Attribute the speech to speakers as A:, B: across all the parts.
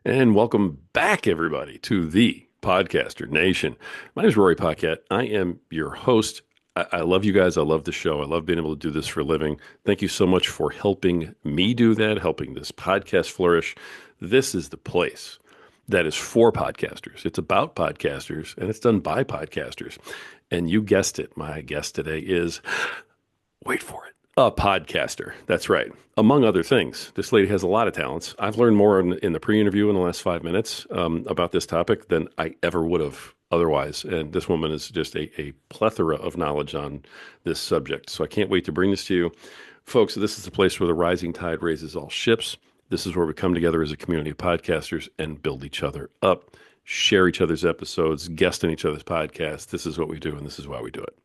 A: And welcome back, everybody, to the Podcaster Nation. My name is Rory Paquette. I am your host. I love you guys. I love the show. I love being able to do this for a living. Thank you so much for helping me do that, helping this podcast flourish. This is the place that is for podcasters. It's about podcasters, and it's done by podcasters. And you guessed it. My guest today is, wait for it, a podcaster. That's right. Among other things, this lady has a lot of talents. I've learned more in the pre-interview in the last 5 minutes about this topic than I ever would have otherwise. And this woman is just a plethora of knowledge on this subject. So I can't wait to bring this to you. Folks, this is the place where the rising tide raises all ships. This is where we come together as a community of podcasters and build each other up, share each other's episodes, guest on each other's podcasts. This is what we do, and this is why we do it.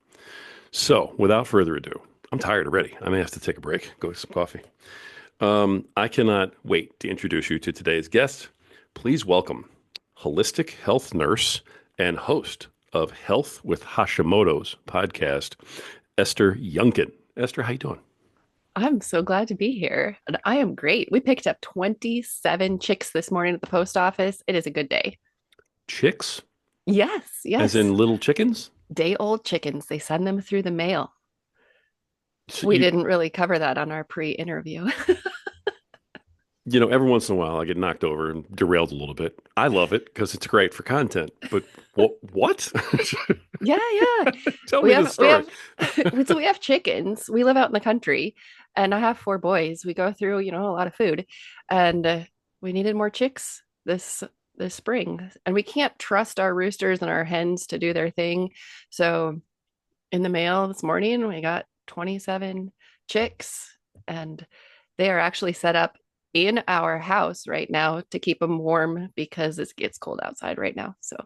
A: So without further ado, I'm tired already. I may have to take a break, go get some coffee. I cannot wait to introduce you to today's guest. Please welcome holistic health nurse and host of Health with Hashimoto's podcast, Esther Yunkin. Esther, how you doing?
B: I'm so glad to be here. And I am great. We picked up 27 chicks this morning at the post office. It is a good day.
A: Chicks,
B: Yes,
A: as
B: yes.
A: in little chickens?
B: Day old chickens. They send them through the mail.
A: So
B: We didn't really cover that on our pre-interview.
A: every once in a while I get knocked over and derailed a little bit. I love it because it's great for content. But what?
B: Yeah, yeah.
A: Tell
B: We
A: me the
B: have we
A: story.
B: have so we have chickens. We live out in the country and I have four boys. We go through, a lot of food and we needed more chicks this spring. And we can't trust our roosters and our hens to do their thing. So in the mail this morning, we got 27 chicks, and they are actually set up in our house right now to keep them warm because it gets cold outside right now. So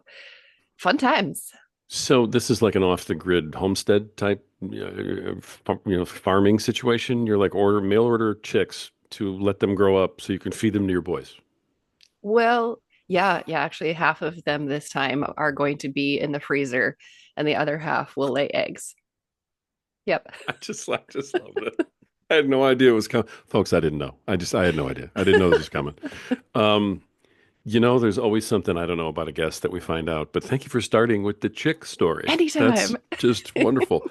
B: fun times.
A: So this is like an off the grid homestead type, farming situation. You're like mail order chicks to let them grow up so you can feed them to your boys.
B: Well, yeah, yeah, actually, half of them this time are going to be in the freezer, and the other half will lay eggs. Yep.
A: I just love that. I had no idea it was coming, folks. I didn't know. I had no idea. I didn't know this was coming. Um, there's always something I don't know about a guest that we find out. But thank you for starting with the chick story. That's
B: Anytime.
A: just wonderful.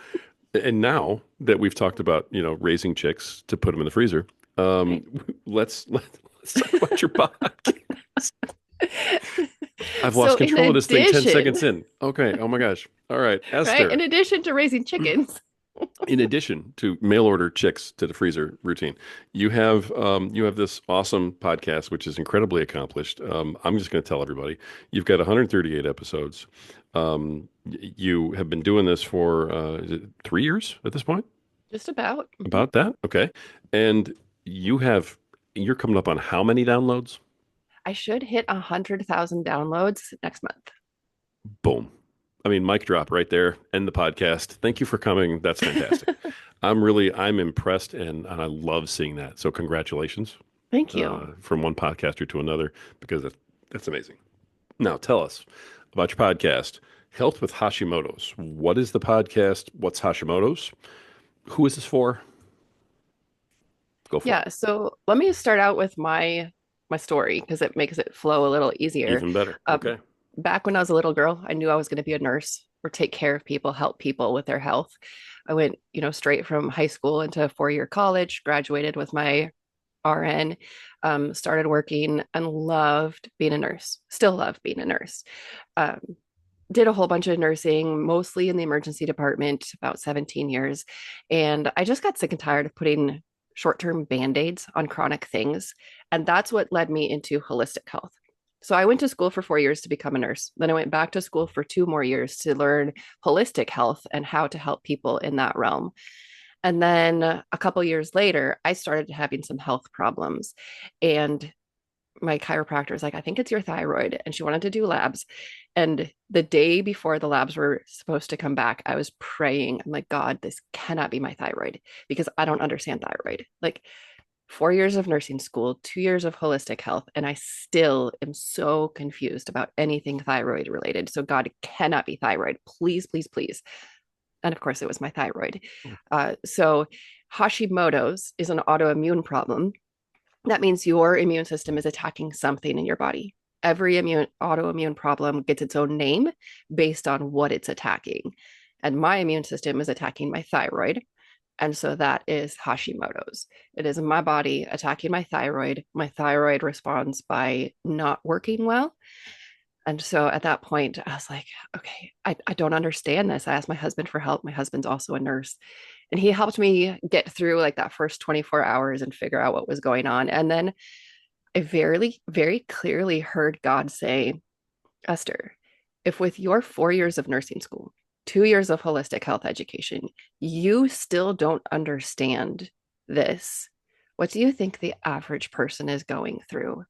A: And now that we've talked about, raising chicks to put them in the freezer,
B: Right.
A: let's talk about your podcast. I've
B: So,
A: lost
B: in
A: control of this thing 10
B: addition,
A: seconds in. Okay. Oh my gosh. All right.
B: right, in
A: Esther,
B: addition to raising chickens,
A: in addition to mail order chicks to the freezer routine, you have this awesome podcast, which is incredibly accomplished. I'm just going to tell everybody you've got 138 episodes. You have been doing this for is it 3 years at this point?
B: just about. Mhm.
A: About that, okay. And you're coming up on how many downloads?
B: I should hit 100,000 downloads next month.
A: Boom. I mean, mic drop right there. End the podcast. Thank you for coming. That's fantastic. I'm impressed and I love seeing that. So congratulations
B: Thank you.
A: from one podcaster to another because that's amazing. Now tell us about your podcast, Health with Hashimoto's. What is the podcast? What's Hashimoto's? Who is this for? Go for it.
B: Yeah, so let me start out with my story because it makes it flow a little easier.
A: Even better.
B: Um,
A: Okay.
B: Back when I was a little girl, I knew I was going to be a nurse or take care of people, help people with their health. I went, straight from high school into a 4-year college, graduated with my RN, started working and loved being a nurse. Still love being a nurse. Um, did a whole bunch of nursing, mostly in the emergency department, about 17 years. And I just got sick and tired of putting short term band aids on chronic things. And that's what led me into holistic health. So I went to school for 4 years to become a nurse. Then I went back to school for 2 more years to learn holistic health and how to help people in that realm. And then a couple years later, I started having some health problems. And my chiropractor was like, I think it's your thyroid. And she wanted to do labs. And the day before the labs were supposed to come back, I was praying. I'm like, God, this cannot be my thyroid because I don't understand thyroid. Like 4 years of nursing school, 2 years of holistic health, and I still am so confused about anything thyroid related. So, God, it cannot be thyroid. Please, please, please. And of course, it was my thyroid. So, Hashimoto's is an autoimmune problem That means your immune system is attacking something in your body. Every autoimmune problem gets its own name based on what it's attacking. And my immune system is attacking my thyroid. And so that is Hashimoto's. It is my body attacking my thyroid. My thyroid responds by not working well. And so at that point, I was like, okay, I don't understand this. I asked my husband for help. My husband's also a nurse. And he helped me get through like that first 24 hours and figure out what was going on. And then I very clearly heard God say, Esther, if with your 4 years of nursing school, 2 years of holistic health education, you still don't understand this, what do you think the average person is going through?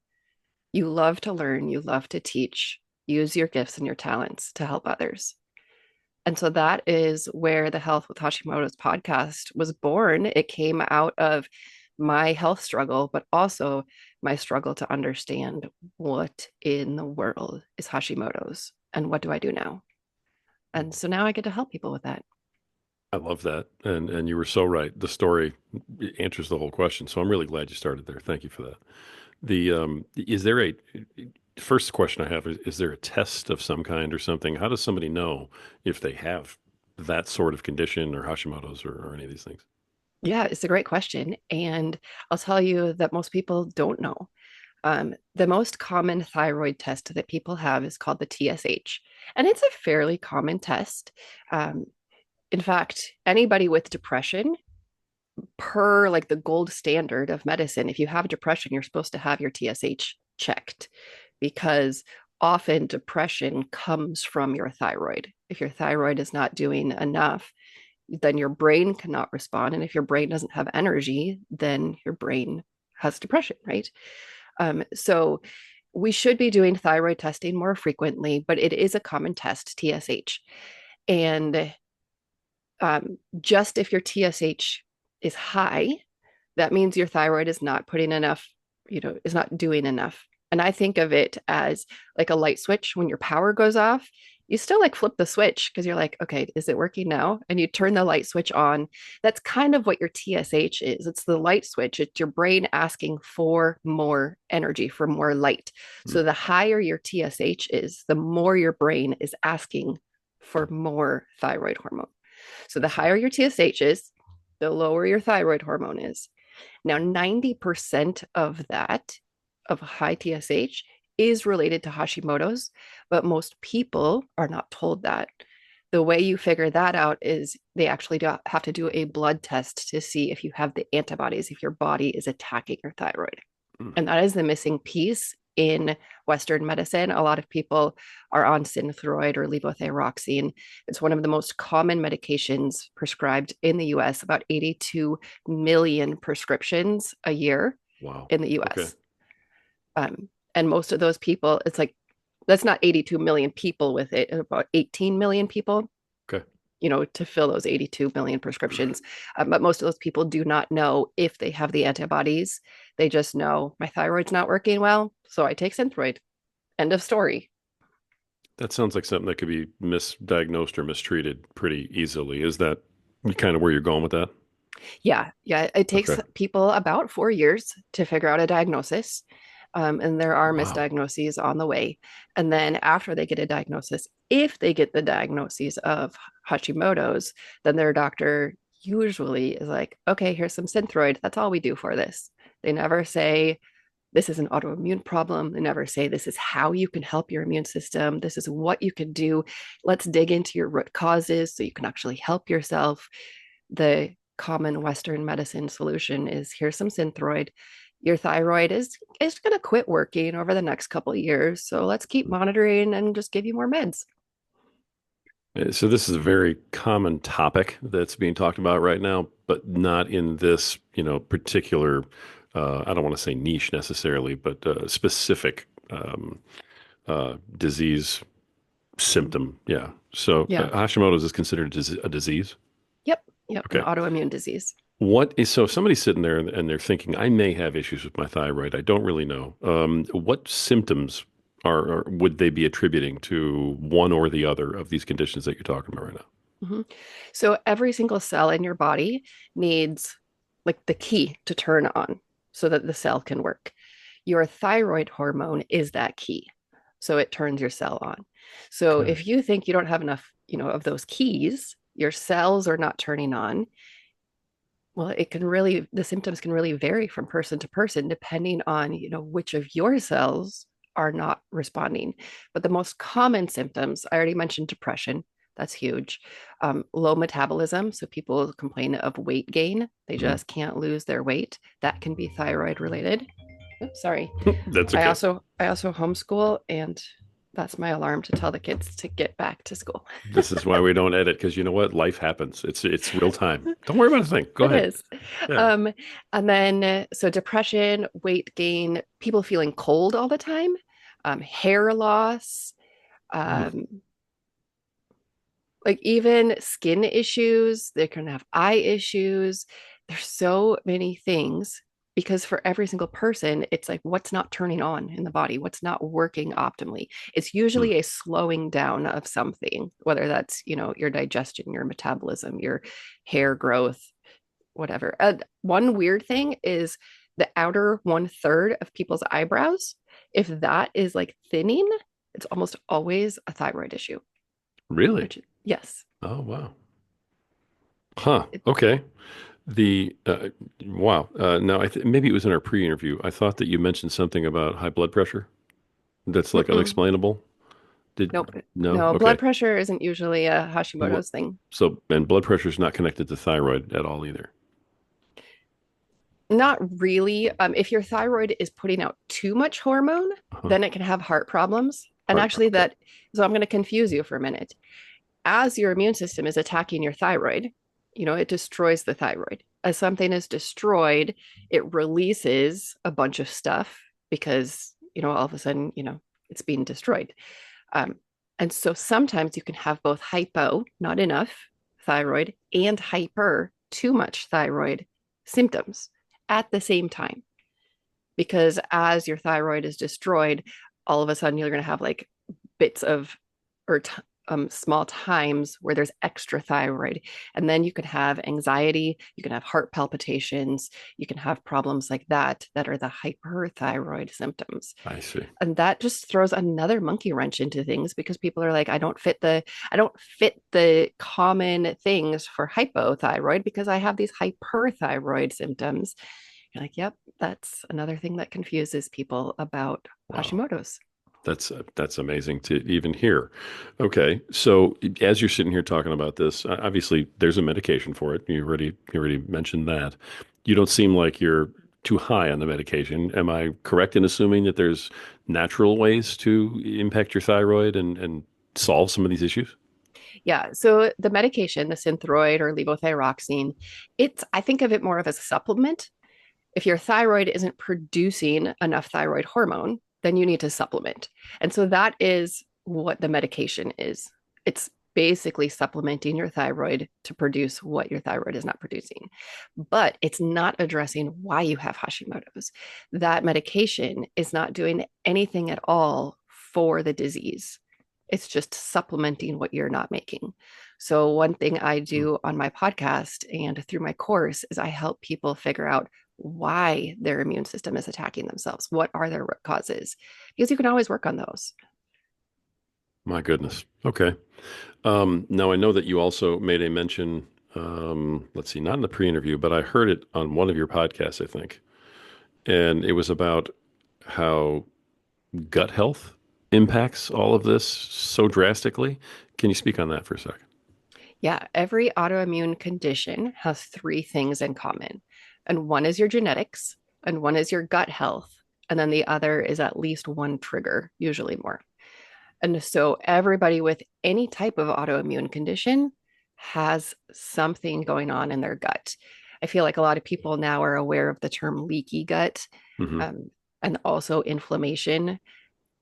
B: You love to learn, you love to teach, use your gifts and your talents to help others. And so that is where the Health with Hashimoto's podcast was born. It came out of my health struggle, but also my struggle to understand what in the world is Hashimoto's and what do I do now? And so now I get to help people with that.
A: I love that. And you were so right. The story answers the whole question. So I'm really glad you started there. Thank you for that. The is there a first question I have is there a test of some kind or something? How does somebody know if they have that sort of condition or Hashimoto's or any of these things?
B: Yeah, it's a great question. And I'll tell you that most people don't know. The most common thyroid test that people have is called the TSH, and it's a fairly common test. Um, in fact, anybody with depression, per like the gold standard of medicine, if you have depression, you're supposed to have your TSH checked because often depression comes from your thyroid. If your thyroid is not doing enough, then your brain cannot respond. And if your brain doesn't have energy, then your brain has depression, right? So we should be doing thyroid testing more frequently, but it is a common test, TSH. And just if your TSH is high, that means your thyroid is not putting enough, is not doing enough. And I think of it as like a light switch. When your power goes off, you still like flip the switch because you're like, okay, is it working now? And you turn the light switch on. That's kind of what your TSH is. It's the light switch. It's your brain asking for more energy, for more light.
A: Hmm.
B: So the higher your TSH is, the more your brain is asking for more thyroid hormone. So the higher your TSH is, the lower your thyroid hormone is. Now, 90% of that, of high TSH, is related to Hashimoto's, but most people are not told that. The way you figure that out is they actually have to do a blood test to see if you have the antibodies, if your body is attacking your thyroid.
A: Hmm.
B: And that is the missing piece in Western medicine. A lot of people are on Synthroid or levothyroxine. It's one of the most common medications prescribed in the US, about 82 million prescriptions a year
A: Wow.
B: in the
A: Okay.
B: US. And most of those people, it's like, that's not 82 million people with it, about 18 million people,
A: Okay.
B: to fill those 82 million prescriptions. But most of those people do not know if they have the antibodies. They just know my thyroid's not working well, so I take Synthroid. End of story.
A: That sounds like something that could be misdiagnosed or mistreated pretty easily. Is that kind of where you're going with that?
B: Yeah, yeah. It takes
A: Okay.
B: people about 4 years to figure out a diagnosis. And there are
A: Wow.
B: misdiagnoses on the way. And then after they get a diagnosis, if they get the diagnosis of Hashimoto's, then their doctor usually is like, okay, here's some Synthroid. That's all we do for this. They never say, this is an autoimmune problem. They never say, this is how you can help your immune system. This is what you can do. Let's dig into your root causes so you can actually help yourself. The common Western medicine solution is here's some Synthroid. Your thyroid is going to quit working over the next couple of years. So let's keep monitoring and just give you more meds.
A: So this is a very common topic that's being talked about right now, but not in this, particular, I don't want to say niche necessarily, but specific disease symptom. Yeah. So
B: Yeah.
A: Hashimoto's is considered a disease.
B: Yep. Yep. An
A: Okay.
B: autoimmune disease.
A: So if somebody's sitting there and they're thinking, I may have issues with my thyroid. I don't really know. What symptoms would they be attributing to one or the other of these conditions that you're talking about right now?
B: Mhm. So every single cell in your body needs like the key to turn on. so that the cell can work. Your thyroid hormone is that key. So it turns your cell on. So
A: Okay.
B: if you think you don't have enough, of those keys, your cells are not turning on, well, the symptoms can really vary from person to person depending on, which of your cells are not responding. But the most common symptoms, I already mentioned depression. That's huge. Low metabolism. So people complain of weight gain. They
A: Mhm.
B: just can't lose their weight. That can be thyroid related. Oops, sorry.
A: That's
B: I
A: okay.
B: also I also homeschool, and that's my alarm to tell the kids to get back to school.
A: This is why we don't edit, because you know what? Life happens. It's real time. Don't worry about a thing. Go
B: It
A: ahead.
B: is.
A: Yeah.
B: Um, and then so depression, weight gain, people feeling cold all the time, hair loss,
A: Mm.
B: um, like even skin issues. They can have eye issues. There's so many things because for every single person, it's like what's not turning on in the body, what's not working optimally. It's
A: Mm.
B: usually a slowing down of something, whether that's, your digestion, your metabolism, your hair growth, whatever. One weird thing is the outer 1/3 of people's eyebrows. If that is like thinning, it's almost always a thyroid issue,
A: Really?
B: which, yes.
A: Oh, wow. Huh.
B: It,
A: Okay. The wow. Now, maybe it was in our pre-interview. I thought that you mentioned something about high blood pressure. That's like
B: mm-mm,
A: unexplainable.
B: nope.
A: No?
B: No, blood
A: Okay.
B: pressure isn't usually a
A: What?
B: Hashimoto's thing.
A: And blood pressure is not connected to thyroid at all either.
B: Not really. If your thyroid is putting out too much hormone,
A: Uh-huh.
B: then it can have heart problems. And actually,
A: Okay.
B: so I'm going to confuse you for a minute. As your immune system is attacking your thyroid, it destroys the thyroid. As something is destroyed, it releases a bunch of stuff because, all of a sudden, it's being destroyed. Um, and so sometimes you can have both hypo, not enough thyroid, and hyper, too much thyroid symptoms at the same time. Because as your thyroid is destroyed, all of a sudden you're going to have like bits of or small times where there's extra thyroid. And then you can have anxiety, you can have heart palpitations, you can have problems like that are the hyperthyroid symptoms.
A: I see.
B: And that just throws another monkey wrench into things because people are like, I don't fit the common things for hypothyroid because I have these hyperthyroid symptoms. You're like, yep, that's another thing that confuses people about
A: Wow.
B: Hashimoto's.
A: That's amazing to even hear. Okay, so as you're sitting here talking about this, obviously there's a medication for it. You already mentioned that. You don't seem like you're too high on the medication. Am I correct in assuming that there's natural ways to impact your thyroid and solve some of these issues?
B: Yeah. So the medication, the Synthroid or levothyroxine, I think of it more of as a supplement. If your thyroid isn't producing enough thyroid hormone, then you need to supplement. And so that is what the medication is. It's basically supplementing your thyroid to produce what your thyroid is not producing. But it's not addressing why you have Hashimoto's. That medication is not doing anything at all for the disease. It's just supplementing what you're not making. So, one thing I
A: Hmm.
B: do on my podcast and through my course is I help people figure out why their immune system is attacking themselves. What are their root causes? Because you can always work on those.
A: My goodness. Okay. Now I know that you also made a mention. Let's see, not in the pre-interview, but I heard it on one of your podcasts, I think, and it was about how gut health impacts all of this so drastically. Can you speak on that for a second?
B: Yeah, every autoimmune condition has three things in common. And one is your genetics, and one is your gut health, and then the other is at least one trigger, usually more. And so everybody with any type of autoimmune condition has something going on in their gut. I feel like a lot of people now are aware of the term leaky gut,
A: Hmm.
B: um, and also inflammation.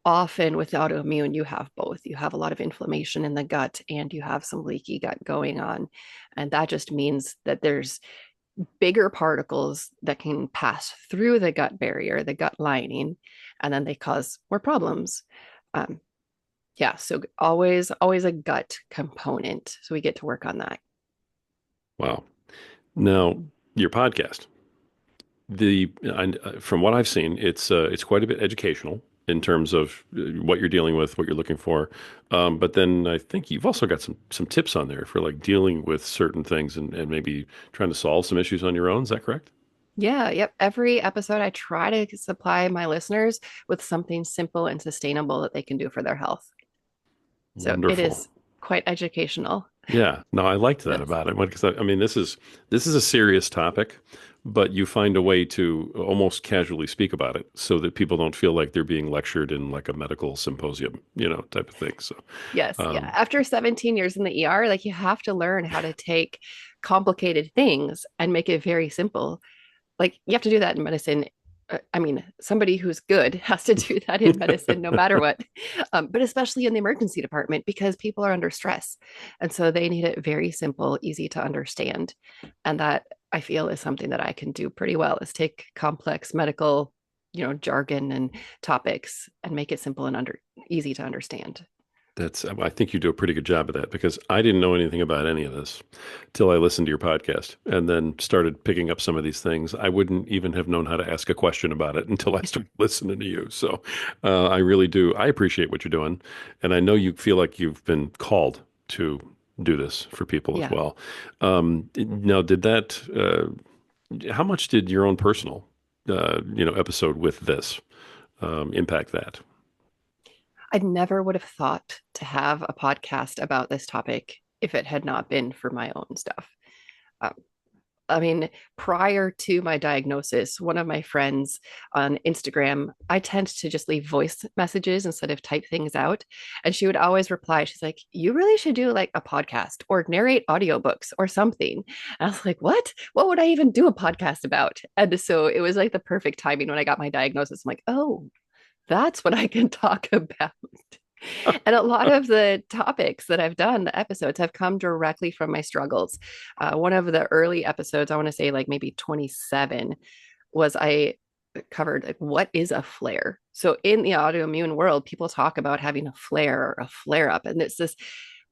B: Often with autoimmune, you have both. You have a lot of inflammation in the gut and you have some leaky gut going on. And that just means that there's bigger particles that can pass through the gut barrier, the gut lining, and then they cause more problems. Um, yeah, so always a gut component. So we get to work on that.
A: Wow. Now, your podcast. From what I've seen, it's quite a bit educational in terms of what you're dealing with, what you're looking for. But then I think you've also got some tips on there for like dealing with certain things and maybe trying to solve some issues on your own. Is that correct?
B: Yeah, yep. Every episode, I try to supply my listeners with something simple and sustainable that they can do for their health. So it
A: Wonderful.
B: is quite educational.
A: Yeah, no, I liked that
B: Yes.
A: about it because I mean this is a serious topic, but you find a way to almost casually speak about it so that people don't feel like they're being lectured in like a medical symposium, type of thing. So,
B: Yes. Yeah.
A: um,
B: After 17 years in the ER, like you have to learn how to take complicated things and make it very simple. Like you have to do that in medicine. I mean, somebody who's good has to do that in medicine no matter what, but especially in the emergency department because people are under stress. And so they need it very simple, easy to understand. And that I feel is something that I can do pretty well is take complex medical, jargon and topics and make it simple and easy to understand.
A: I think you do a pretty good job of that because I didn't know anything about any of this till I listened to your podcast and then started picking up some of these things. I wouldn't even have known how to ask a question about it until I started listening to you. So I really do. I appreciate what you're doing. And I know you feel like you've been called to do this for people as
B: Yeah.
A: well. Now, how much did your own personal, episode with this impact that?
B: I never would have thought to have a podcast about this topic if it had not been for my own stuff. Um, I mean, prior to my diagnosis, one of my friends on Instagram, I tend to just leave voice messages instead of type things out. And she would always reply, she's like, you really should do like a podcast or narrate audiobooks or something. And I was like, what? What would I even do a podcast about? And so it was like the perfect timing when I got my diagnosis. I'm like, oh, that's what I can talk about. And a lot of the topics that I've done, the episodes have come directly from my struggles. One of the early episodes, I want to say like maybe 27, was I covered like what is a flare. So in the autoimmune world, people talk about having a flare or a flare up, and it's this.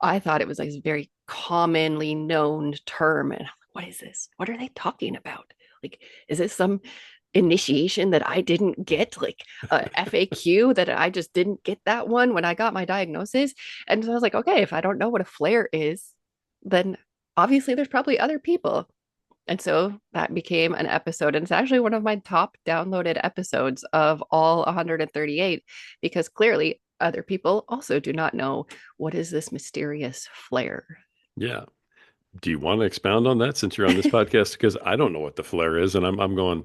B: I thought it was like a very commonly known term, and I'm like, what is this? What are they talking about? Like, is this some initiation that I didn't get, like a FAQ that I just didn't get that one when I got my diagnosis? And so I was like, okay, if I don't know what a flare is, then obviously there's probably other people. And so that became an episode. And it's actually one of my top downloaded episodes of all 138, because clearly other people also do not know what is this mysterious flare.
A: Yeah. Do you want to expound on that since you're on this podcast? Because I don't know what the flare is, and I'm going.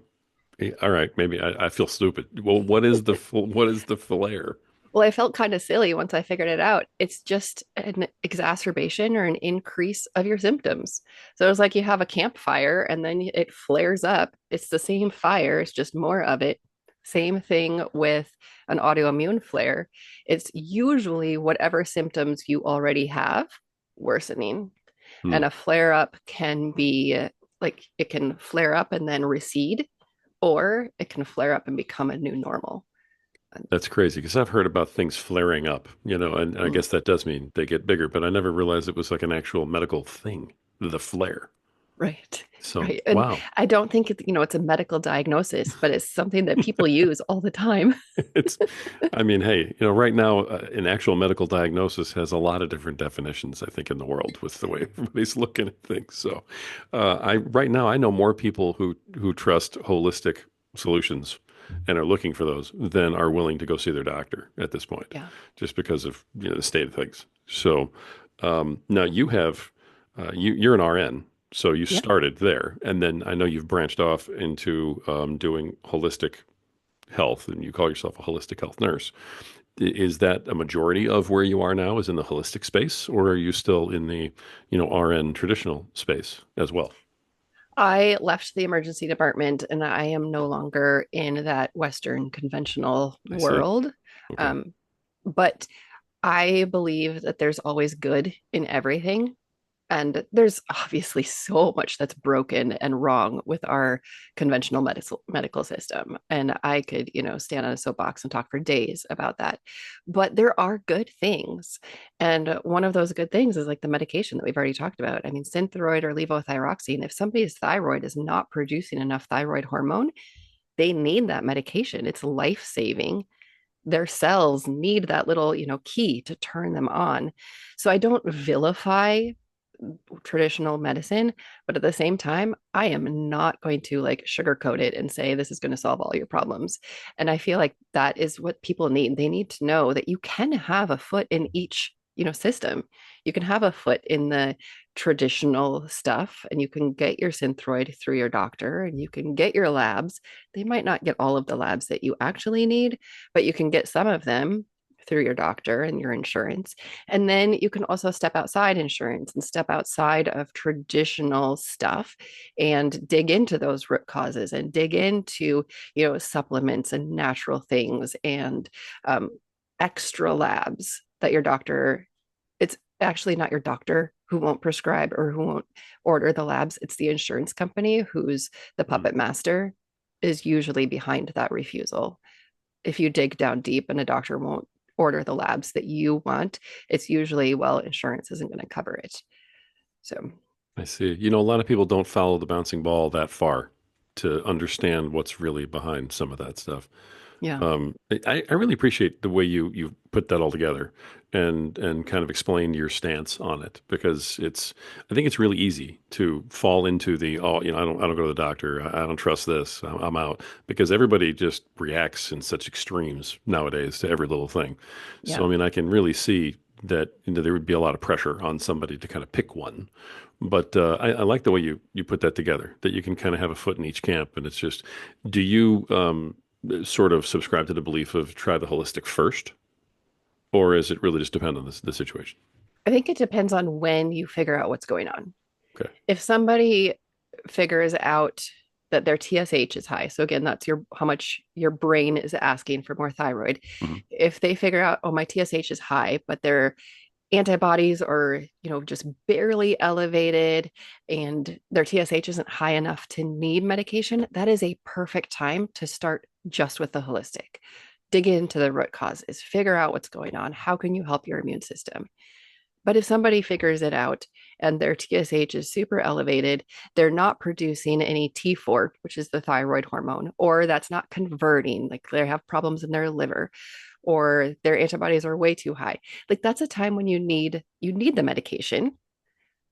A: All right, maybe I feel stupid. Well, what is the flare?
B: Well, I felt kind of silly once I figured it out. It's just an exacerbation or an increase of your symptoms. So it's like you have a campfire and then it flares up. It's the same fire, it's just more of it. Same thing with an autoimmune flare. It's usually whatever symptoms you already have worsening.
A: Hmm,
B: And a flare up can be like it can flare up and then recede, or it can flare up and become a new normal.
A: that's crazy because I've heard about things flaring up, and I
B: Mm.
A: guess that does mean they get bigger, but I never realized it was like an actual medical thing, the flare.
B: Right.
A: So,
B: Right. And
A: wow,
B: I don't think it's a medical diagnosis, but it's something that people use all the time.
A: it's, I mean, hey, right now, an actual medical diagnosis has a lot of different definitions, I think, in the world with the way everybody's looking at things. So, right now, I know more people who trust holistic solutions and are looking for those than are willing to go see their doctor at this point,
B: Yeah.
A: just because of the state of things. So, now you're an RN. So you
B: Yeah.
A: started there, and then I know you've branched off into doing holistic health, and you call yourself a holistic health nurse. Is that a majority of where you are now is in the holistic space, or are you still in the, RN traditional space as well?
B: I left the emergency department and I am no longer in that Western conventional
A: I see.
B: world.
A: Okay.
B: But I believe that there's always good in everything. And there's obviously so much that's broken and wrong with our conventional medical system. And I could, stand on a soapbox and talk for days about that. But there are good things. And one of those good things is like the medication that we've already talked about. I mean, Synthroid or levothyroxine, if somebody's thyroid is not producing enough thyroid hormone, they need that medication. It's life saving. Their cells need that little, key to turn them on. So I don't vilify traditional medicine, but at the same time, I am not going to like sugarcoat it and say this is going to solve all your problems. And I feel like that is what people need. They need to know that you can have a foot in each, system. You can have a foot in the traditional stuff and you can get your synthroid through your doctor and you can get your labs. They might not get all of the labs that you actually need, but you can get some of them through your doctor and your insurance. And then you can also step outside insurance and step outside of traditional stuff and dig into those root causes and dig into, supplements and natural things and extra labs that your doctor, it's actually not your doctor who won't prescribe or who won't order the labs. It's the insurance company who's the
A: Mm,
B: puppet master is usually behind that refusal. If you dig down deep and a doctor won't order the labs that you want, it's usually, well, insurance isn't going to cover it. So,
A: I see. A lot of people don't follow the bouncing ball that far to understand what's really behind some of that stuff.
B: yeah,
A: I really appreciate the way you put that all together and kind of explained your stance on it because I think it's really easy to fall into the I don't go to the doctor, I don't trust this, I'm out because everybody just reacts in such extremes nowadays to every little thing. So
B: yeah.
A: I mean I can really see that there would be a lot of pressure on somebody to kind of pick one. But I like the way you put that together, that you can kind of have a foot in each camp. And it's just, do you sort of subscribe to the belief of try the holistic first, or is it really just depend on the situation?
B: I think it depends on when you figure out what's going on.
A: Okay.
B: If somebody figures out that their TSH is high, so again, that's your how much your brain is asking for more thyroid.
A: Hmm.
B: If they figure out, oh, my TSH is high, but their antibodies are, just barely elevated and their TSH isn't high enough to need medication, that is a perfect time to start just with the holistic. Dig into the root causes, figure out what's going on. How can you help your immune system? But if somebody figures it out and their TSH is super elevated, they're not producing any T4, which is the thyroid hormone, or that's not converting, like they have problems in their liver, or their antibodies are way too high. Like that's a time when you need the medication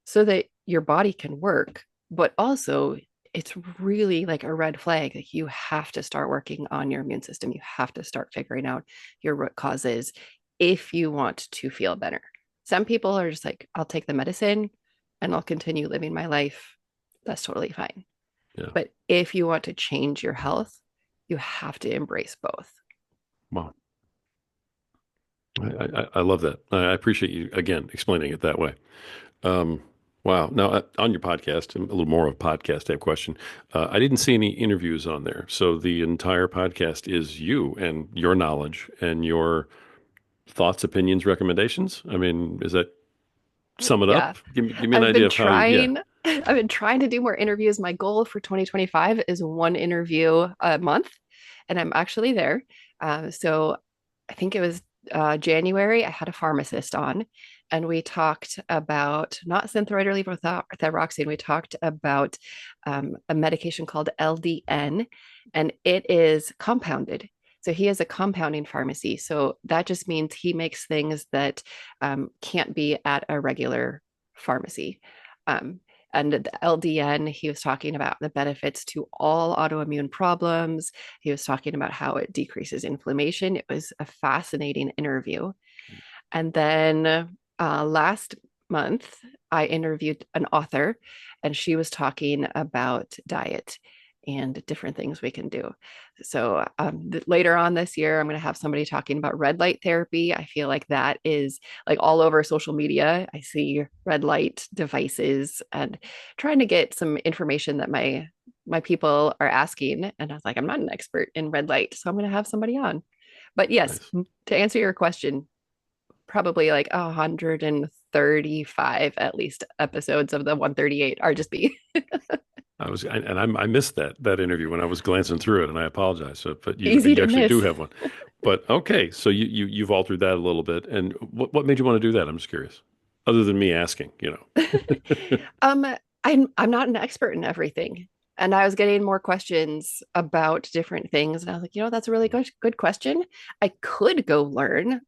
B: so that your body can work, but also it's really like a red flag. Like you have to start working on your immune system. You have to start figuring out your root causes if you want to feel better. Some people are just like, I'll take the medicine and I'll continue living my life. That's totally fine.
A: Yeah.
B: But if you want to change your health, you have to embrace both.
A: Wow. I love that. I appreciate you again explaining it that way. Um, wow. Now, on your podcast, a little more of a podcast type question. I didn't see any interviews on there. So the entire podcast is you and your knowledge and your thoughts, opinions, recommendations. I mean, is that sum it
B: Yeah.
A: up? Give me an
B: I've
A: idea
B: been
A: of how you, yeah.
B: trying I've been trying to do more interviews. My goal for 2025 is one interview a month, and I'm actually there. So I think it was January, I had a pharmacist on, and we talked about not Synthroid or levothyroxine. We talked about a medication called LDN, and it is compounded. So he has a compounding pharmacy. So that just means he makes things that can't be at a regular pharmacy. Um, and the LDN, he was talking about the benefits to all autoimmune problems. He was talking about how it decreases inflammation. It was a fascinating interview. And then last month, I interviewed an author, and she was talking about diet and different things we can do. So later on this year, I'm going to have somebody talking about red light therapy. I feel like that is like all over social media. I see red light devices and trying to get some information that my people are asking. And I was like, I'm not an expert in red light, so I'm going to have somebody on. But yes,
A: Nice.
B: to answer your question, probably like 35 at least episodes of the 138 are just me.
A: I missed that interview when I was glancing through it, and I apologize. So, but
B: Easy
A: you
B: to
A: actually do
B: miss.
A: have one. But okay, so you've altered that a little bit. And what made you want to do that? I'm just curious. Other than me asking,
B: um, I'm not an expert in everything. And I was getting more questions about different things. And I was like, that's a really good question. I could go learn.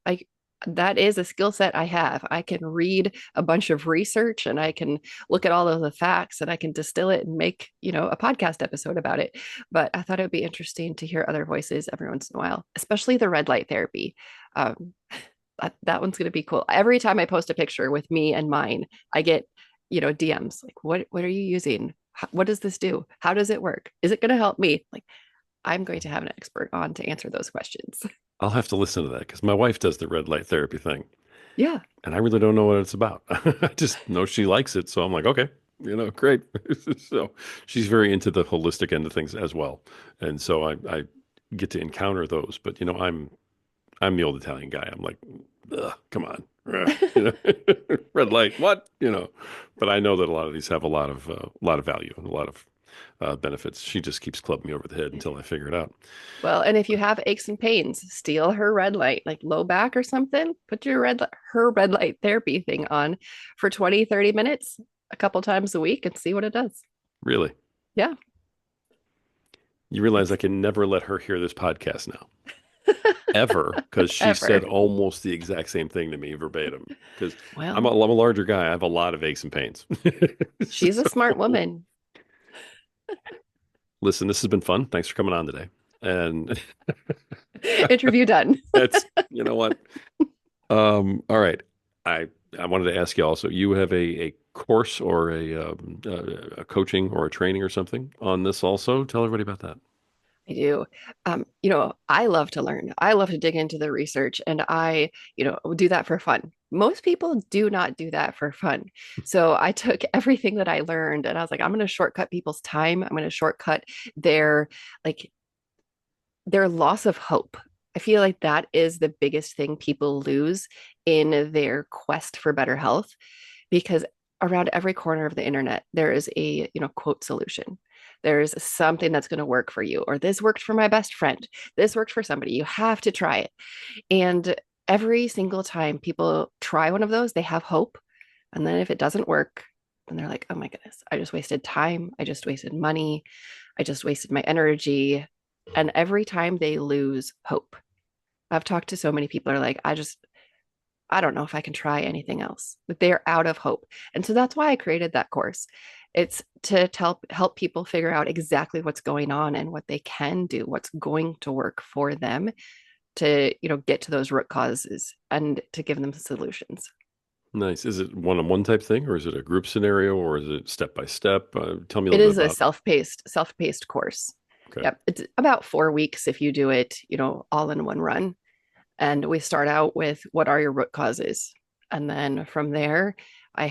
B: That is a skill set I have. I can read a bunch of research and I can look at all of the facts and I can distill it and make, a podcast episode about it. But I thought it would be interesting to hear other voices every once in a while, especially the red light therapy. Um, that one's going to be cool. Every time I post a picture with me and mine, I get, DMs like, what are you using? What does this do? How does it work? Is it going to help me? Like, I'm going to have an expert on to answer those questions.
A: I'll have to listen to that because my wife does the red light therapy thing,
B: Yeah.
A: and I really don't know what it's about. I just know she likes it, so I'm like, okay, great. So she's very into the holistic end of things as well, and so I get to encounter those. But I'm the old Italian guy. I'm like, ugh, come on, red light, what? But I know that a lot of these have a lot of value and a lot of benefits. She just keeps clubbing me over the head until I figure it out.
B: Well, and if you have aches and pains, steal her red light, like low back or something, put her red light therapy thing on for 20, 30 minutes a couple times a week and see what it does.
A: Really,
B: Yeah.
A: you realize I
B: It's
A: can never let her hear this podcast now, ever, because she said
B: ever.
A: almost the exact same thing to me verbatim. Because I'm
B: Well,
A: a larger guy. I have a lot of aches and pains.
B: she's a smart woman.
A: Listen, this has been fun. Thanks for coming on today. And
B: Interview done.
A: that's, you know what? All right. I I wanted to ask you also, you have a course or a coaching or a training or something on this also. Tell everybody about that.
B: I do. I love to learn. I love to dig into the research and I, do that for fun. Most people do not do that for fun. So I took everything that I learned and I was like, I'm going to shortcut people's time. I'm going to shortcut their like their loss of hope. I feel like that is the biggest thing people lose in their quest for better health because around every corner of the internet there is a quote solution. There's something that's going to work for you, or this worked for my best friend, this worked for somebody, you have to try it. And every single time people try one of those they have hope, and then if it doesn't work then they're like, oh my goodness, I just wasted time, I just wasted money, I just wasted my energy. And every time they lose hope, I've talked to so many people are like, I don't know if I can try anything else. But they're out of hope. And so that's why I created that course. It's to help people figure out exactly what's going on and what they can do, what's going to work for them to, get to those root causes and to give them solutions.
A: Nice. Is it one-on-one type thing, or is it a group scenario, or is it step by step? Tell me a
B: It
A: little bit
B: is a
A: about.
B: self-paced course.
A: Okay.
B: Yep. It's about 4 weeks if you do it, all in one run. And we start out with what are your root causes? And then from there, I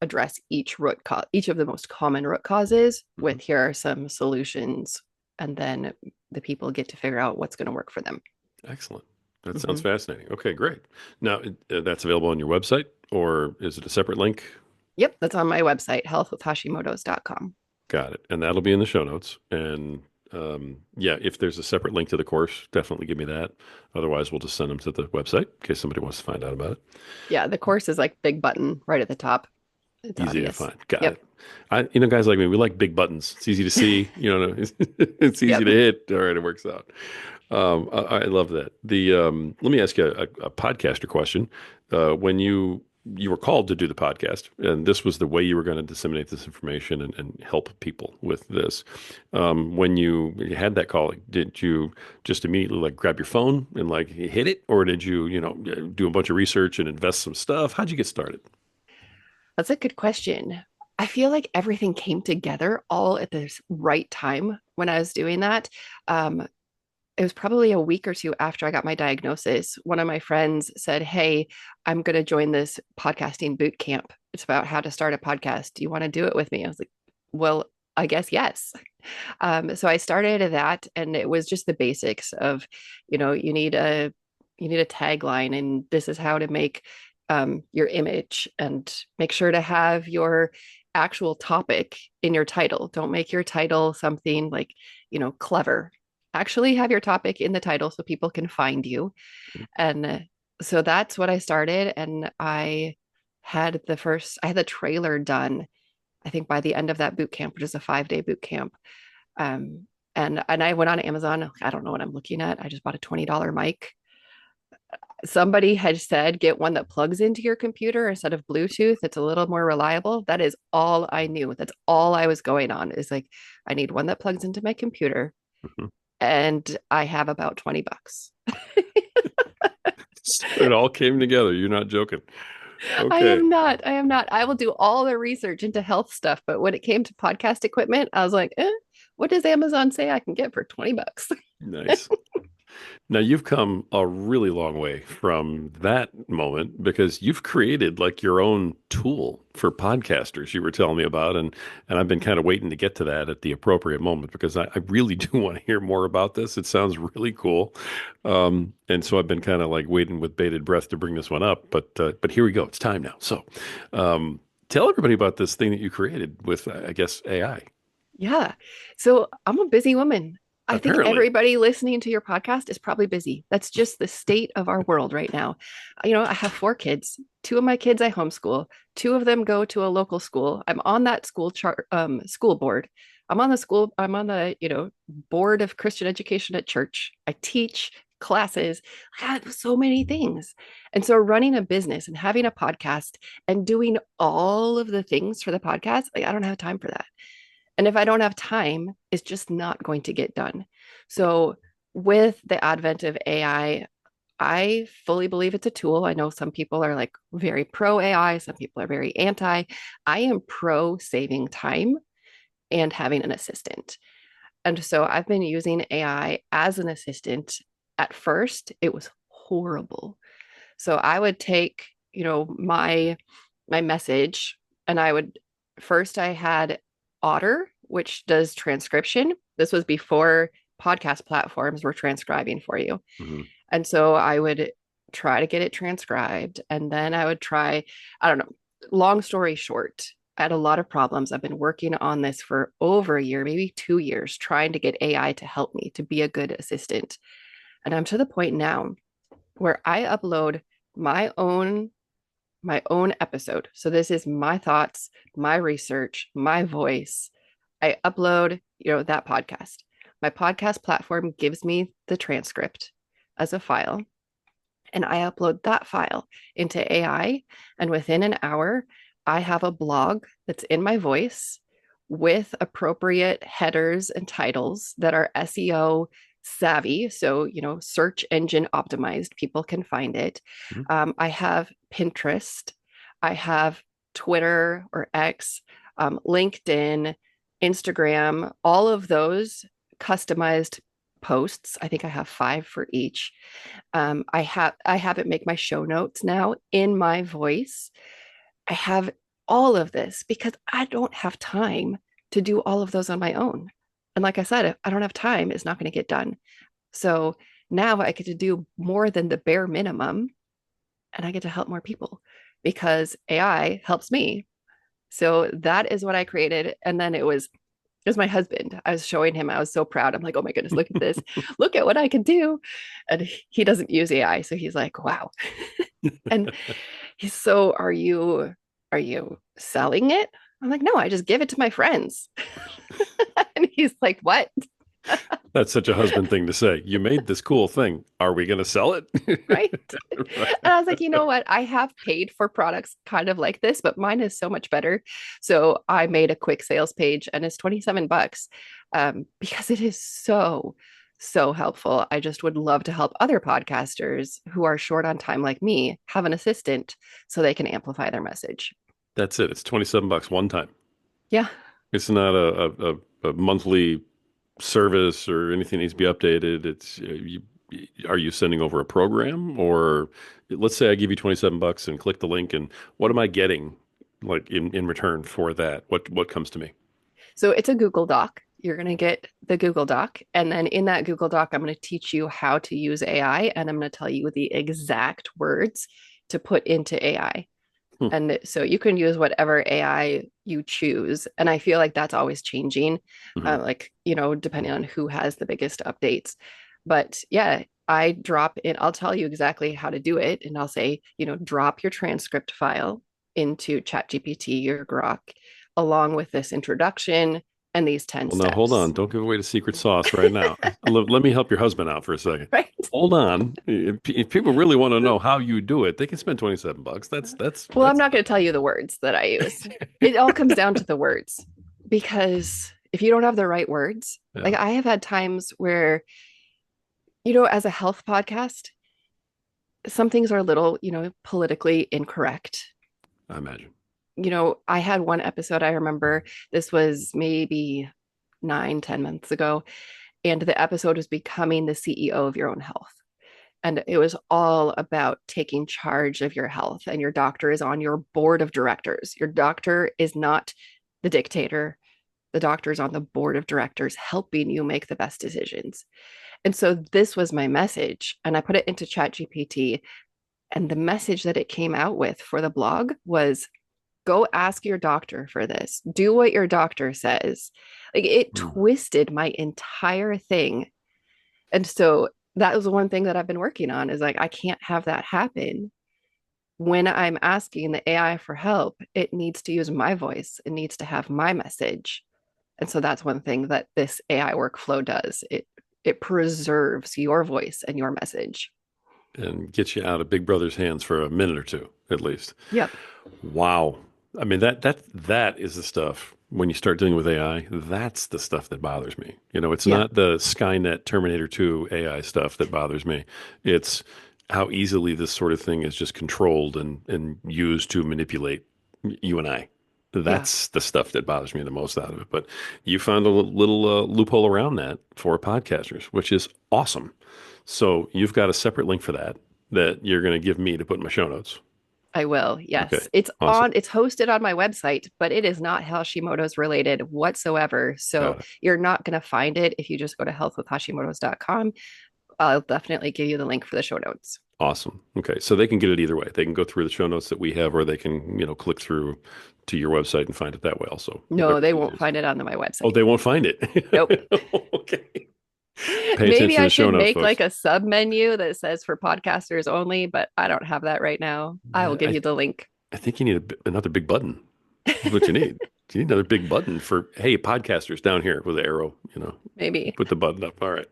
B: address each of the most common root causes
A: Mhm.
B: with here are some solutions. And then the people get to figure out what's going to work for them.
A: Excellent. That sounds
B: Hmm.
A: fascinating. Okay, great. Now, that's available on your website, or is it a separate link?
B: Yep, that's on my website, healthwithhashimoto's.com.
A: Got it. And that'll be in the show notes. And yeah, if there's a separate link to the course, definitely give me that. Otherwise, we'll just send them to the website in case somebody wants to find out about it.
B: Yeah, the course is like big button right at the top. It's
A: Easy to
B: obvious.
A: find. Got
B: Yep.
A: it. Guys like me, we like big buttons. It's easy to see. It's easy
B: Yep.
A: to hit. All right, it works out. I love that. Let me ask you a podcaster question. When you were called to do the podcast, and this was the way you were going to disseminate this information and help people with this. When you had that call, did you just immediately like grab your phone and like hit it, or did you do a bunch of research and invest some stuff? How'd you get started?
B: That's a good question. I feel like everything came together all at the right time when I was doing that. Um, it was probably a week or two after I got my diagnosis. One of my friends said, hey, I'm going to join this podcasting boot camp. It's about how to start a podcast. Do you want to do it with me? I was like, well, I guess yes. So I started that, and it was just the basics of, you need a tagline, and this is how to make your image, and make sure to have your actual topic in your title. Don't make your title something like, clever. Actually, have your topic in the title so people can find you. And so that's what I started. And I had the trailer done, I think by the end of that boot camp, which is a 5-day boot camp. Um, and I went on Amazon. I don't know what I'm looking at. I just bought a $20 mic. Somebody had said get one that plugs into your computer instead of Bluetooth. It's a little more reliable. That is all I knew. That's all I was going on, is like, I need one that plugs into my computer,
A: Mhm.
B: and I have about 20 bucks.
A: It all came together. You're not joking.
B: I
A: Okay.
B: am not. I am not. I will do all the research into health stuff, but when it came to podcast equipment, I was like, what does Amazon say I can get for 20 bucks?
A: Nice. Now you've come a really long way from that moment because you've created like your own tool for podcasters you were telling me about, and I've been kind of waiting to get to that at the appropriate moment because I really do want to hear more about this. It sounds really cool. And so I've been kind of like waiting with bated breath to bring this one up, but here we go. It's time now. So tell everybody about this thing that you created with, I guess, AI.
B: Yeah. So I'm a busy woman. I think
A: Apparently.
B: everybody listening to your podcast is probably busy. That's just the state of our world right now. I have 4 kids. 2 of my kids I homeschool. 2 of them go to a local school. I'm on that school board. I'm on the, board of Christian education at church. I teach classes. I have so many things. And so running a business and having a podcast and doing all of the things for the podcast, like, I don't have time for that. And if I don't have time, it's just not going to get done. So, with the advent of I fully believe it's a tool. I know some people are like very pro AI, some people are very anti. I am pro saving time and having an assistant. And so I've been using AI as an assistant. At first, it was horrible. So I would take, my message, and I had Otter, which does transcription. This was before podcast platforms were transcribing for you.
A: Mhm.
B: And so I would try to get it transcribed. And then I would try, I don't know, long story short, I had a lot of problems. I've been working on this for over a year, maybe 2 years, trying to get AI to help me to be a good assistant. And I'm to the point now where I upload my own my own episode. So this is my thoughts, my research, my voice. I upload, that podcast. My podcast platform gives me the transcript as a file, and I upload that file into AI. And within an hour, I have a blog that's in my voice with appropriate headers and titles that are SEO savvy. So, search engine optimized, people can find it.
A: Mhm.
B: I have Pinterest, I have Twitter or X, LinkedIn, Instagram, all of those customized posts. I think I have 5 for each. I have it make my show notes now in my voice. I have all of this because I don't have time to do all of those on my own. And like I said, if I don't have time, it's not going to get done. So now I get to do more than the bare minimum, and I get to help more people because AI helps me. So that is what I created. And then it was my husband. I was showing him. I was so proud. I'm like, oh my goodness, look at this. Look at what I can do. And he doesn't use AI. So he's like, wow. And so are you selling it? I'm like, no, I just give it to my friends. And he's like, what?
A: That's such a husband thing to say. You made this cool thing. Are we going to sell it?
B: Right.
A: Right.
B: And I was like, you know what? I have paid for products kind of like this, but mine is so much better. So I made a quick sales page, and it's 27 bucks, because it is so, so helpful. I just would love to help other podcasters who are short on time like me have an assistant so they can amplify their message.
A: That's it. It's 27 bucks one time.
B: Yeah.
A: It's not a monthly service or anything needs to be updated. Are you sending over a program, or let's say I give you 27 bucks and click the link, and what am I getting like in return for that? What comes to me?
B: So it's a Google Doc. You're going to get the Google Doc. And then in that Google Doc, I'm going to teach you how to use AI, and I'm going to tell you the exact words to put into AI.
A: Hmm.
B: And so you can use whatever AI you choose. And I feel like that's always changing,
A: Mhm.
B: like, depending on who has the biggest updates. But yeah, I drop it, I'll tell you exactly how to do it. And I'll say, drop your transcript file into ChatGPT or Grok along with this introduction and these 10
A: Well, now hold on.
B: steps.
A: Don't give away the secret sauce right now. Let me help your husband out for a second.
B: Right.
A: Hold on. If people really want to know how you do it, they can spend 27 bucks.
B: Well, I'm not going to tell you the words that I use. It all comes down to the words because if you don't have the right words, like
A: yeah,
B: I have had times where, as a health podcast, some things are a little, politically incorrect.
A: I imagine.
B: I had one episode, I remember this was maybe 9, 10 months ago, and the episode was becoming the CEO of your own health. And it was all about taking charge of your health, and your doctor is on your board of directors. Your doctor is not the dictator. The doctor is on the board of directors helping you make the best decisions. And so this was my message. And I put it into ChatGPT. And the message that it came out with for the blog was go ask your doctor for this. Do what your doctor says. Like it
A: Hmm.
B: twisted my entire thing. And so that was one thing that I've been working on is like, I can't have that happen. When I'm asking the AI for help, it needs to use my voice. It needs to have my message. And so that's one thing that this AI workflow does. It preserves your voice and your message.
A: And get you out of Big Brother's hands for a minute or two, at least.
B: Yep.
A: Wow. I mean that is the stuff when you start dealing with AI, that's the stuff that bothers me. It's
B: Yeah.
A: not the Skynet Terminator 2 AI stuff that bothers me. It's how easily this sort of thing is just controlled and used to manipulate you and I.
B: Yeah.
A: That's the stuff that bothers me the most out of it. But you found a little loophole around that for podcasters, which is awesome. So you've got a separate link for that you're going to give me to put in my show notes.
B: I will.
A: Okay.
B: Yes.
A: Awesome.
B: It's hosted on my website, but it is not Hashimoto's related whatsoever. So
A: Got it.
B: you're not going to find it if you just go to healthwithhashimoto's.com. I'll definitely give you the link for the show notes.
A: Awesome. Okay. So they can get it either way. They can go through the show notes that we have, or they can, click through to your website and find it that way also.
B: No,
A: Whatever's
B: they won't
A: easiest.
B: find it on my
A: Oh,
B: website.
A: they won't find it.
B: Nope.
A: Okay. Pay
B: Maybe
A: attention to
B: I
A: the show
B: should
A: notes,
B: make like
A: folks.
B: a sub menu that says for podcasters only, but I don't have that right now. I will
A: Yeah,
B: give you the link.
A: I think you need another big button. Is what you need. You need another big button for, hey, podcasters down here with the arrow,
B: Maybe.
A: put the button up. All right.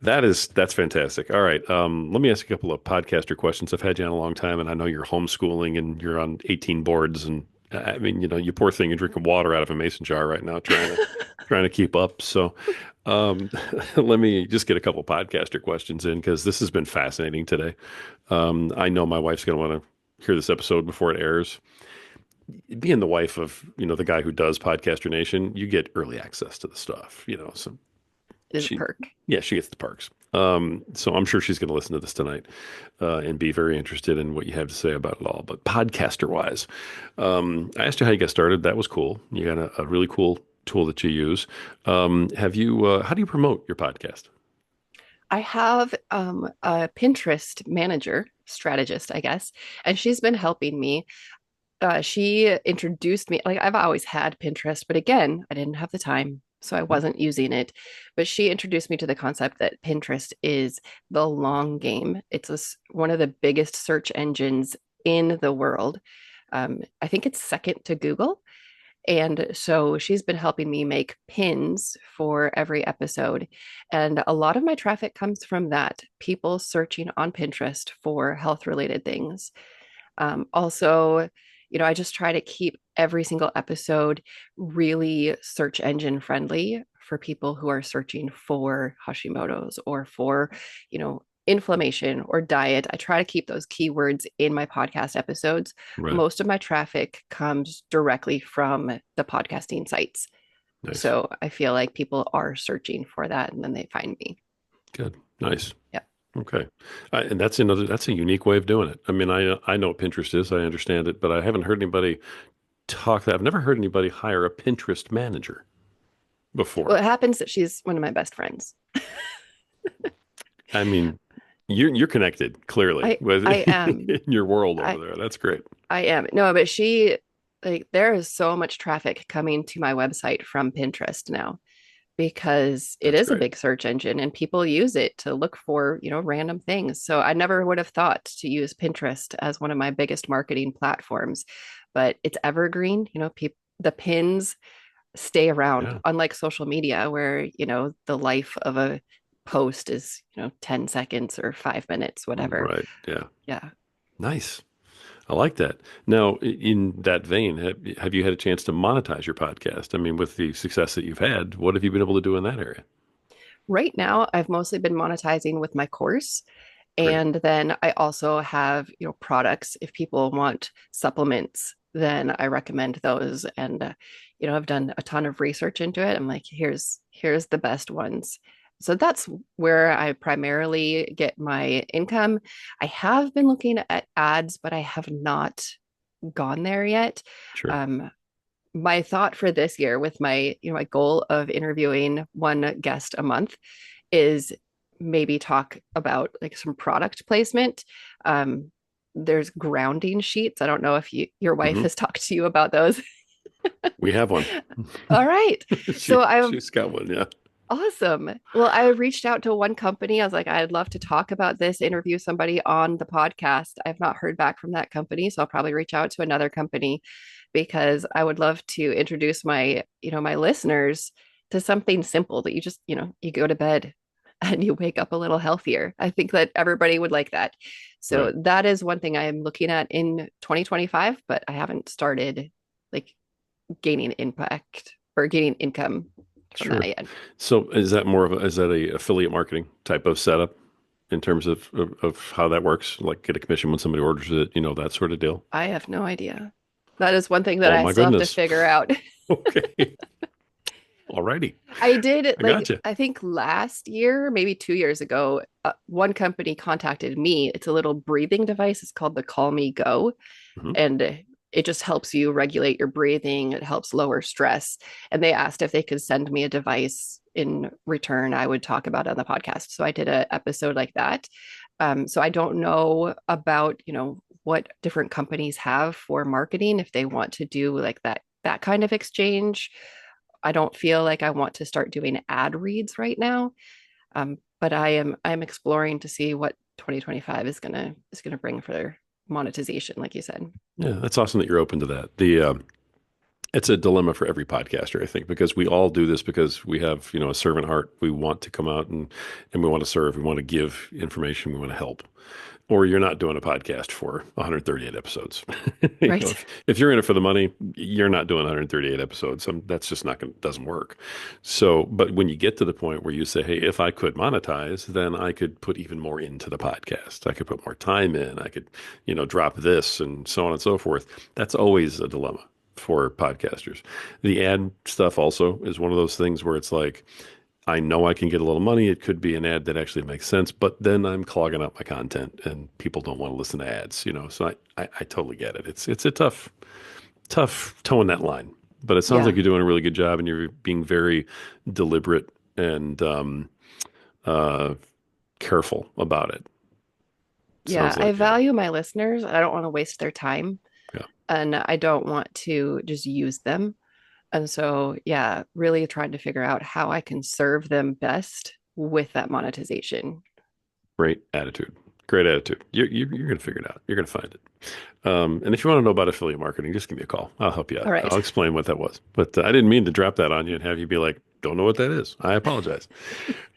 A: That's fantastic. All right. Let me ask a couple of podcaster questions. I've had you on a long time, and I know you're homeschooling and you're on 18 boards. And I mean, you poor thing, you're drinking water out of a mason jar right now, trying to keep up. So, um, let me just get a couple podcaster questions in because this has been fascinating today. I know my wife's going to want to hear this episode before it airs. Being the wife of, the guy who does Podcaster Nation, you get early access to the stuff, so
B: It is a
A: she,
B: perk.
A: yeah, she gets the perks. So I'm sure she's going to listen to this tonight and be very interested in what you have to say about it all. But podcaster wise, I asked you how you got started. That was cool. You got a really cool tool that you use. Have you? How do you promote your podcast?
B: I have a Pinterest manager, strategist, I guess, and she's been helping me. She introduced me, like I've always had Pinterest, but again, I didn't have the time, so I wasn't using it. But she introduced me to the concept that Pinterest is the long game. It's one of the biggest search engines in the world. I think it's second to Google. And so she's been helping me make pins for every episode. And a lot of my traffic comes from that people searching on Pinterest for health related things. Also, I just try to keep every single episode really search engine friendly for people who are searching for Hashimoto's or for, inflammation or diet. I try to keep those keywords in my podcast episodes.
A: Right.
B: Most of my traffic comes directly from the podcasting sites.
A: Nice.
B: So I feel like people are searching for that and then they find me.
A: Good. Nice.
B: Yeah.
A: Okay. And that's a unique way of doing it. I mean, I know what Pinterest is. I understand it, but I haven't heard anybody talk that. I've never heard anybody hire a Pinterest manager
B: Well,
A: before.
B: it happens that she's one of my best friends.
A: I mean, you're connected clearly with
B: I am.
A: in your world over
B: I
A: there. That's great.
B: I am. No, but she like there is so much traffic coming to my website from Pinterest now because it
A: That's
B: is a
A: great.
B: big search engine and people use it to look for, random things. So I never would have thought to use Pinterest as one of my biggest marketing platforms, but it's evergreen. The pins stay around,
A: Yeah.
B: unlike social media where, the life of a post is, 10 seconds or 5 minutes, whatever.
A: Right. Yeah.
B: Yeah.
A: Nice. I like that. Now, in that vein, have you had a chance to monetize your podcast? I mean, with the success that you've had, what have you been able to do in that area?
B: Right now, I've mostly been monetizing with my course.
A: Great.
B: And then I also have, products. If people want supplements, then I recommend those. And, I've done a ton of research into it. I'm like, here's the best ones. So that's where I primarily get my income. I have been looking at ads, but I have not gone there yet.
A: Sure.
B: Um, my thought for this year with my goal of interviewing one guest a month is maybe talk about like some product placement. um there's grounding sheets. I don't know if your wife
A: Hmm.
B: has talked to you about those.
A: We have one.
B: All right. So I've
A: She's got one. Yeah.
B: Awesome. Well, I reached out to one company. I was like, I'd love to talk about this, interview somebody on the podcast. I've not heard back from that company, so I'll probably reach out to another company because I would love to introduce my listeners to something simple that you just, you go to bed and you wake up a little healthier. I think that everybody would like that. So
A: Right.
B: that is one thing I am looking at in 2025, but I haven't started like gaining impact or gaining income from that
A: Sure.
B: yet.
A: So is that a affiliate marketing type of setup in terms of how that works? Like get a commission when somebody orders it, that sort of deal?
B: I have no idea. That is one thing that
A: Oh
B: I
A: my
B: still have to
A: goodness.
B: figure out.
A: Okay. Alrighty.
B: I did
A: I
B: like,
A: gotcha.
B: I think last year, maybe 2 years ago, one company contacted me. It's a little breathing device. It's called the Call Me Go.
A: Hmm.
B: And it just helps you regulate your breathing. It helps lower stress. And they asked if they could send me a device in return. I would talk about it on the podcast. So I did an episode like that. So I don't know about, what different companies have for marketing if they want to do like that kind of exchange. I don't feel like I want to start doing ad reads right now. But I'm exploring to see what 2025 is gonna bring for monetization, like you said.
A: Yeah, that's awesome that you're open to that. It's a dilemma for every podcaster, I think, because we all do this because we have, a servant heart. We want to come out and we want to serve. We want to give information. We want to help. Or you're not doing a podcast for 138 episodes.
B: Right.
A: If you're in it for the money, you're not doing 138 episodes. That's just not going to doesn't work. So, but when you get to the point where you say, "Hey, if I could monetize, then I could put even more into the podcast. I could put more time in. I could, drop this and so on and so forth." That's always a dilemma for podcasters. The ad stuff also is one of those things where it's like, I know I can get a little money. It could be an ad that actually makes sense, but then I'm clogging up my content and people don't want to listen to ads. So I totally get it. It's a tough towing that line. But it sounds like
B: Yeah.
A: you're doing a really good job and you're being very deliberate and uh, careful about it.
B: Yeah.
A: Sounds
B: I
A: like, yeah,
B: value my listeners. I don't want to waste their time
A: yeah,
B: and I don't want to just use them. And so, yeah, really trying to figure out how I can serve them best with that monetization.
A: great attitude. Great attitude. You're going to figure it out. You're going to find it. And if you want to know about affiliate marketing, just give me a call. I'll help you out.
B: All right.
A: I'll explain what that was. But I didn't mean to drop that on you and have you be like, don't know what that is. I apologize.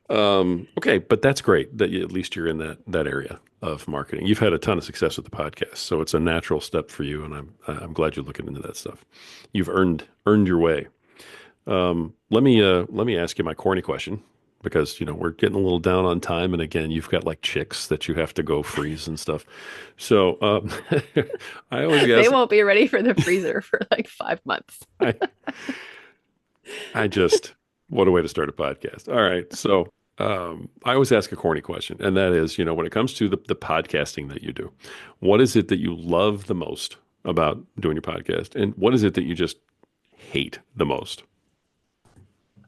A: Okay, but that's great that at least you're in that area of marketing. You've had a ton of success with the podcast, so it's a natural step for you, and I'm glad you're looking into that stuff. You've earned your way. Let me ask you my corny question because we're getting a little down on time, and again, you've got like chicks that you have to go freeze and stuff. So I always
B: They
A: ask,
B: won't be ready for the freezer for like 5 months.
A: I I just what a way to start a podcast. All right, so I always ask a corny question, and that is, when it comes to the podcasting that you do, what is it that you love the most about doing your podcast, and what is it that you just hate the most?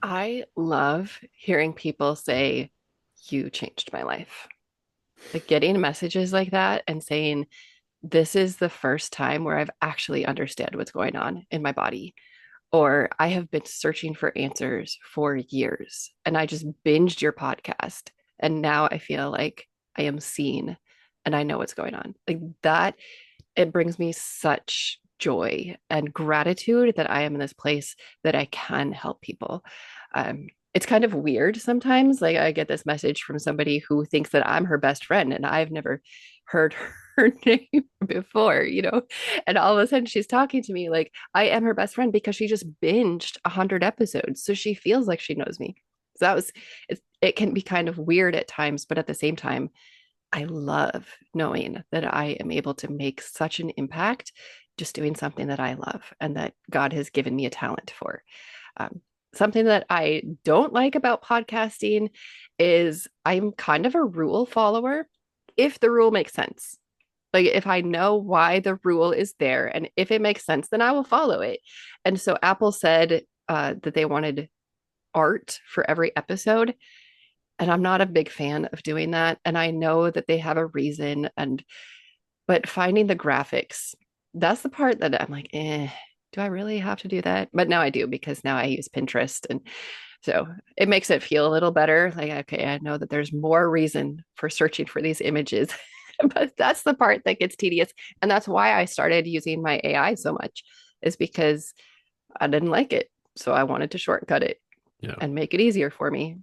B: I love hearing people say, you changed my life. Like getting messages like that and saying, this is the first time where I've actually understood what's going on in my body. Or I have been searching for answers for years and I just binged your podcast. And now I feel like I am seen and I know what's going on. Like that, it brings me such joy and gratitude that I am in this place that I can help people. It's kind of weird sometimes. Like I get this message from somebody who thinks that I'm her best friend, and I've never heard her name before, and all of a sudden she's talking to me like I am her best friend because she just binged 100 episodes. So she feels like she knows me. So it can be kind of weird at times, but at the same time, I love knowing that I am able to make such an impact just doing something that I love and that God has given me a talent for. Um, Something that I don't like about podcasting is I'm kind of a rule follower if the rule makes sense. Like if I know why the rule is there and if it makes sense, then I will follow it. And so Apple said that they wanted art for every episode. And I'm not a big fan of doing that. And I know that they have a reason. But finding the graphics, that's the part that I'm like, do I really have to do that? But now I do because now I use Pinterest. And so it makes it feel a little better. Like, okay, I know that there's more reason for searching for these images. But that's the part that gets tedious. And that's why I started using my AI so much, is because I didn't like it. So I wanted to shortcut it
A: Yeah.
B: and make it easier for me.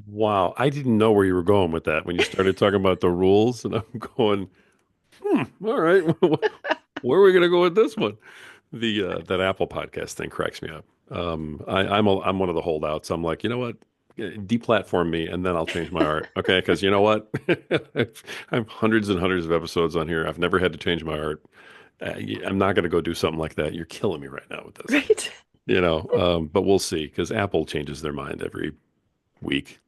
A: Wow. I didn't know where you were going with that when you started talking about the rules, and I'm going, all right, where are we going to go with this one? The that Apple podcast thing cracks me up. I'm one of the holdouts. I'm like, you know what? Deplatform me, and then I'll change my art. Okay, because you know what? I have hundreds and hundreds of episodes on here. I've never had to change my art. I'm not going to go do something like that. You're killing me right now with this.
B: Right.
A: But we'll see because Apple changes their mind every week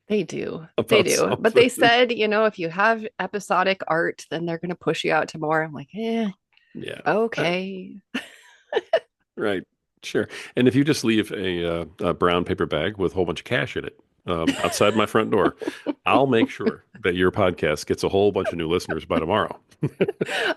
B: They do. They
A: about
B: do. But they
A: something.
B: said, if you have episodic art, then they're going to push you out to more. I'm like,
A: Yeah. Uh,
B: okay.
A: Right. Sure. And if you just leave a brown paper bag with a whole bunch of cash in it outside my front door, I'll make sure that your podcast gets a whole bunch of new listeners by tomorrow.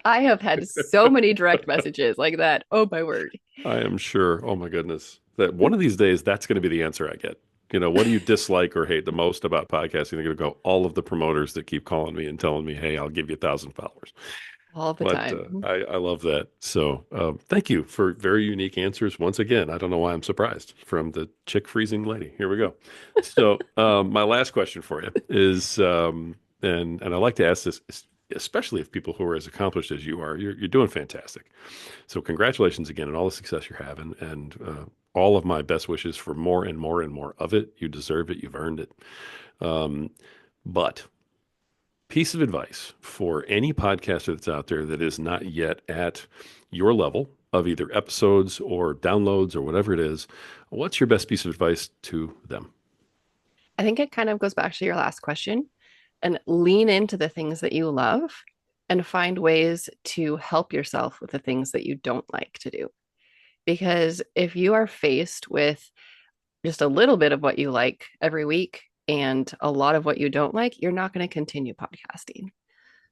B: I have had so many direct messages like that. Oh, my word.
A: I am sure. Oh my goodness. That one of these days, that's going to be the answer I get. What do you dislike or hate the most about podcasting? They're going to go, all of the promoters that keep calling me and telling me, hey, I'll give you 1,000 followers.
B: All the
A: But
B: time.
A: I love that. So thank you for very unique answers. Once again, I don't know why I'm surprised from the chick freezing lady. Here we go. So my last question for you is, and I like to ask this, especially if people who are as accomplished as you are, you're doing fantastic. So congratulations again on all the success you're having, and all of my best wishes for more and more and more of it. You deserve it. You've earned it. Um, but piece of advice for any podcaster that's out there that is not yet at your level of either episodes or downloads or whatever it is, what's your best piece of advice to them?
B: I think it kind of goes back to your last question and lean into the things that you love and find ways to help yourself with the things that you don't like to do. Because if you are faced with just a little bit of what you like every week and a lot of what you don't like, you're not going to continue podcasting.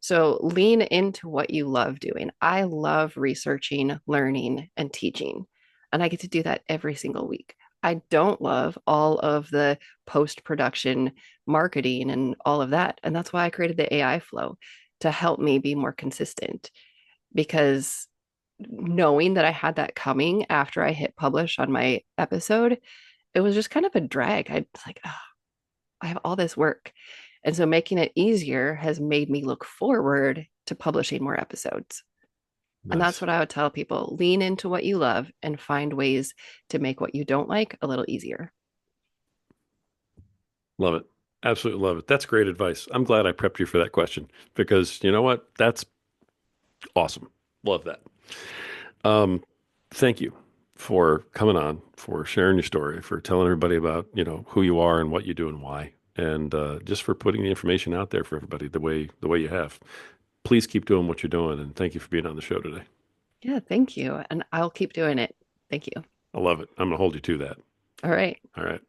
B: So lean into what you love doing. I love researching, learning, and teaching. And I get to do that every single week. I don't love all of the post production marketing and all of that. And that's why I created the AI flow to help me be more consistent because knowing that I had that coming after I hit publish on my episode, it was just kind of a drag. I was like, oh, I have all this work. And so making it easier has made me look forward to publishing more episodes. And that's
A: Nice.
B: what I would tell people, lean into what you love and find ways to make what you don't like a little easier.
A: Love it. Absolutely love it. That's great advice. I'm glad I prepped you for that question because you know what? That's awesome. Love that. Um, Thank you for coming on, for sharing your story, for telling everybody about, who you are and what you do and why, and just for putting the information out there for everybody the way you have. Please keep doing what you're doing, and thank you for being on the show today.
B: Yeah, thank you. And I'll keep doing it. Thank you.
A: I love it. I'm going to hold you to that.
B: All right.
A: All right.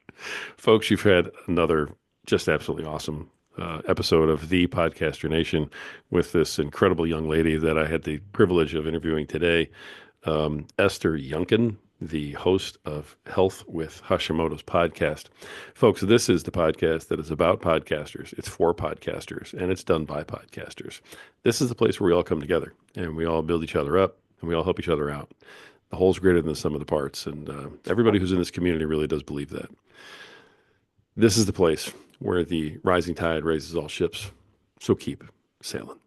A: Folks, you've had another just absolutely awesome episode of The Podcaster Nation with this incredible young lady that I had the privilege of interviewing today, Esther Yunkin, the host of Health with Hashimoto's podcast. Folks, this is the podcast that is about podcasters. It's for podcasters, and it's done by podcasters. This is the place where we all come together, and we all build each other up, and we all help each other out. The whole's greater than the sum of the parts, and everybody who's in this community really does believe that. This is the place where the rising tide raises all ships, so keep sailing.